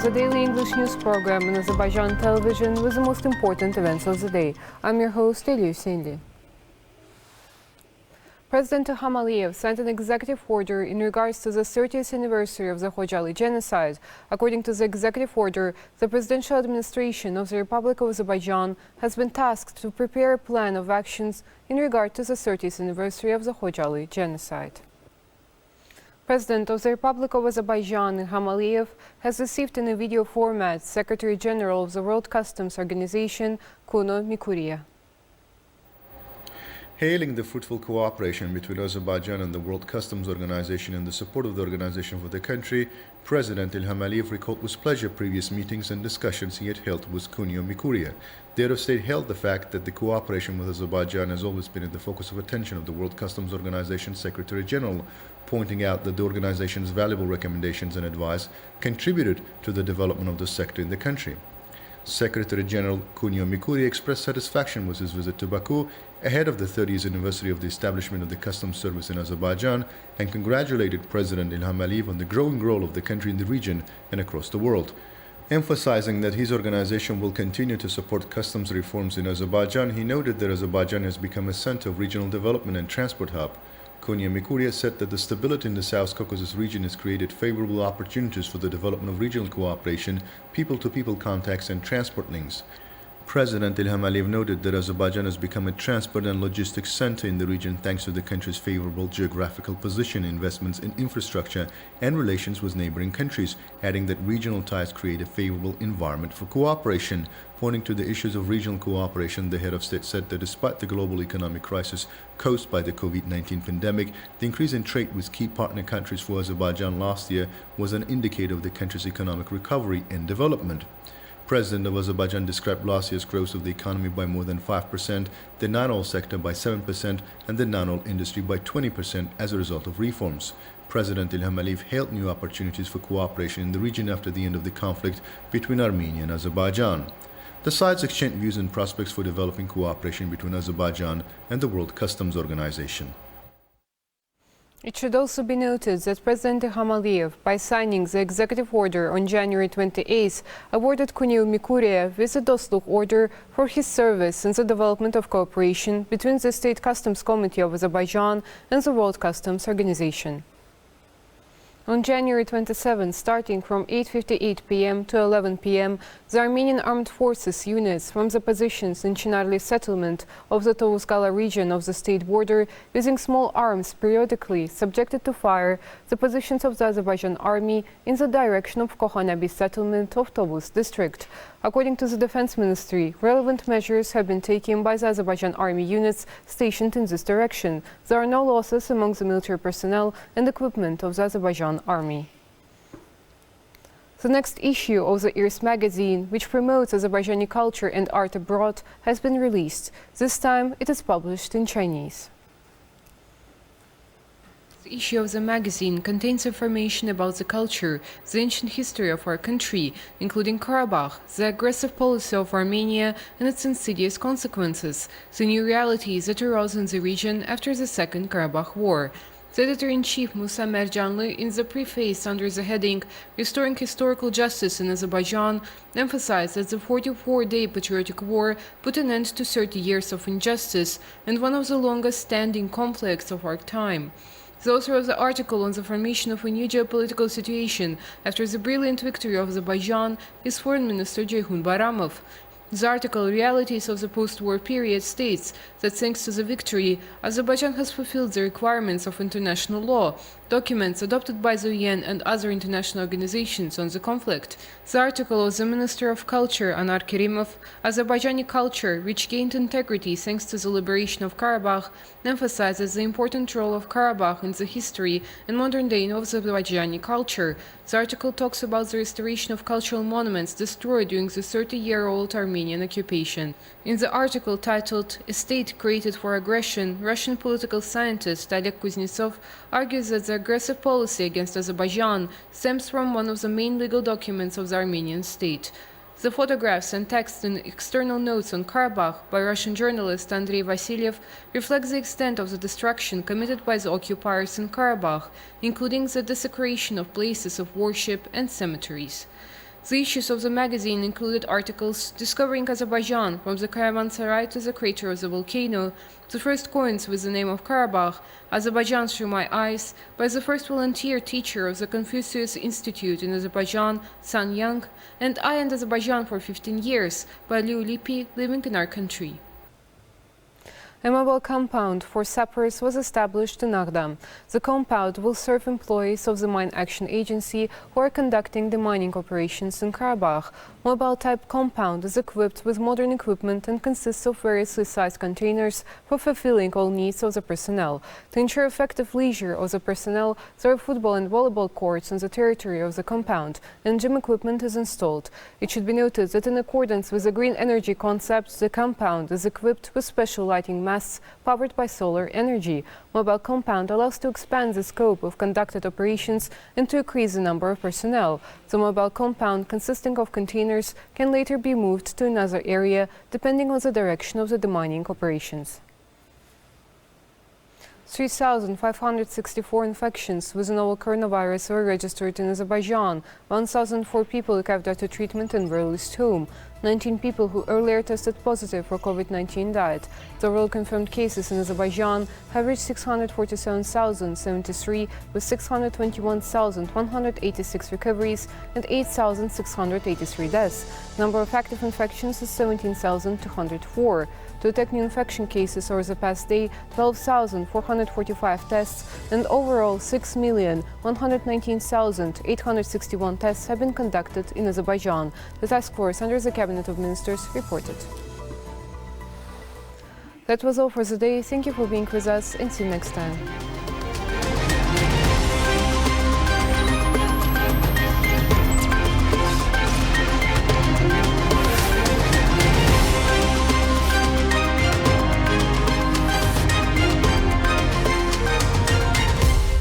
is a daily English news program on Azerbaijan television with the most important events of the day. I'm your host, Ilham. President İlham Aliyev signed an executive order in regards to the 30th anniversary of the Khojaly genocide. According to the executive order, the presidential administration of the Republic of Azerbaijan has been tasked to prepare a plan of actions in regard to the 30th anniversary of the Khojaly genocide. President of the Republic of Azerbaijan, İlham Aliyev, has received in a video format Secretary General of the World Customs Organization, Kuno Mikuria. Hailing the fruitful cooperation between Azerbaijan and the World Customs Organization and the support of the organization for the country, President İlham Aliyev recalled with pleasure previous meetings and discussions he had held with Kuno Mikuria. The head of state held the fact that the cooperation with Azerbaijan has always been at the focus of attention of the World Customs Organization Secretary General, pointing out that the organization's valuable recommendations and advice contributed to the development of the sector in the country. Secretary General Kuno Mikuria expressed satisfaction with his visit to Baku ahead of the 30th anniversary of the establishment of the customs service in Azerbaijan and congratulated President İlham Aliyev on the growing role of the country in the region and across the world. Emphasizing that his organization will continue to support customs reforms in Azerbaijan, he noted that Azerbaijan has become a center of regional development and transport hub. Kuno Mikuria said that the stability in the South Caucasus region has created favorable opportunities for the development of regional cooperation, people-to-people contacts and transport links. President İlham Aliyev noted that Azerbaijan has become a transport and logistics center in the region thanks to the country's favorable geographical position, investments in infrastructure, and relations with neighboring countries, adding that regional ties create a favorable environment for cooperation. Pointing to the issues of regional cooperation, the head of state said that despite the global economic crisis caused by the COVID-19 pandemic, the increase in trade with key partner countries for Azerbaijan last year was an indicator of the country's economic recovery and development. President of Azerbaijan described last year's growth of the economy by more than 5%, the non-oil sector by 7%, and the non-oil industry by 20% as a result of reforms. President İlham Aliyev hailed new opportunities for cooperation in the region after the end of the conflict between Armenia and Azerbaijan. The sides exchanged views and prospects for developing cooperation between Azerbaijan and the World Customs Organization. It should also be noted that President İlham Aliyev, by signing the executive order on January 28th, awarded Kuno Mikuria with a Dostluk order for his service in the development of cooperation between the State Customs Committee of Azerbaijan and the World Customs Organization. On January 27, starting from 8:58 p.m. to 11 p.m., the Armenian Armed Forces units from the positions in Chinarli settlement of the Tovuzkala region of the state border, using small arms periodically subjected to fire the positions of the Azerbaijan army in the direction of Kokhanabi settlement of Tovuz district. According to the Defense Ministry, relevant measures have been taken by the Azerbaijan army units stationed in this direction. There are no losses among the military personnel and equipment of the Azerbaijan army. The next issue of the Irs magazine, which promotes Azerbaijani culture and art abroad, has been released. This time it is published in Chinese. The issue of the magazine contains information about the culture, the ancient history of our country, including Karabakh, the aggressive policy of Armenia and its insidious consequences, the new realities that arose in the region after the Second Karabakh War. The editor-in-chief Musa Merjanlı, in the preface under the heading Restoring Historical Justice in Azerbaijan, emphasized that the 44-day patriotic war put an end to 30 years of injustice and one of the longest-standing conflicts of our time. The author of the article on the formation of a new geopolitical situation after the brilliant victory of Azerbaijan is Foreign Minister Ceyhun Bayramov. The article, Realities of the Post-War Period, states that thanks to the victory, Azerbaijan has fulfilled the requirements of international law, documents adopted by the UN and other international organizations on the conflict. The article of the Minister of Culture, Anar Kerimov, Azerbaijani culture, which gained integrity thanks to the liberation of Karabakh, emphasizes the important role of Karabakh in the history and modern day of Azerbaijani culture. The article talks about the restoration of cultural monuments destroyed during the 30-year-old Armenian occupation. In the article titled A State Created for Aggression, Russian political scientist Oleg Kuznetsov argues that the aggressive policy against Azerbaijan stems from one of the main legal documents of the Armenian state. The photographs and text in external notes on Karabakh by Russian journalist Andrei Vasilyev reflect the extent of the destruction committed by the occupiers in Karabakh, including the desecration of places of worship and cemeteries. The issues of the magazine included articles discovering Azerbaijan from the Caravanserai to the crater of the volcano, the first coins with the name of Karabakh, Azerbaijan Through My Eyes, by the first volunteer teacher of the Confucius Institute in Azerbaijan, San Yang, and I and Azerbaijan for 15 years, by Liu Lipi, living in our country. A mobile compound for sappers was established in Agdam. The compound will serve employees of the Mine Action Agency who are conducting the mining operations in Karabakh. Mobile-type compound is equipped with modern equipment and consists of variously sized containers for fulfilling all needs of the personnel. To ensure effective leisure of the personnel, there are football and volleyball courts on the territory of the compound, and gym equipment is installed. It should be noted that in accordance with the green energy concept, the compound is equipped with special lighting masts powered by solar energy. Mobile compound allows to expand the scope of conducted operations and to increase the number of personnel. The mobile compound, consisting of containers, can later be moved to another area depending on the direction of the demining operations. 3,564 infections with the novel coronavirus were registered in Azerbaijan. 1,004 people arrived after treatment and were released home. 19 people who earlier tested positive for COVID-19 died. The overall confirmed cases in Azerbaijan have reached 647,073, with 621,186 recoveries and 8,683 deaths. Number of active infections is 17,204. To detect new infection cases over the past day, 12,445 tests and overall 6,119,861 tests have been conducted in Azerbaijan. The task force under the Cabinet of Ministers reported. That was all for the day. Thank you for being with us and see you next time.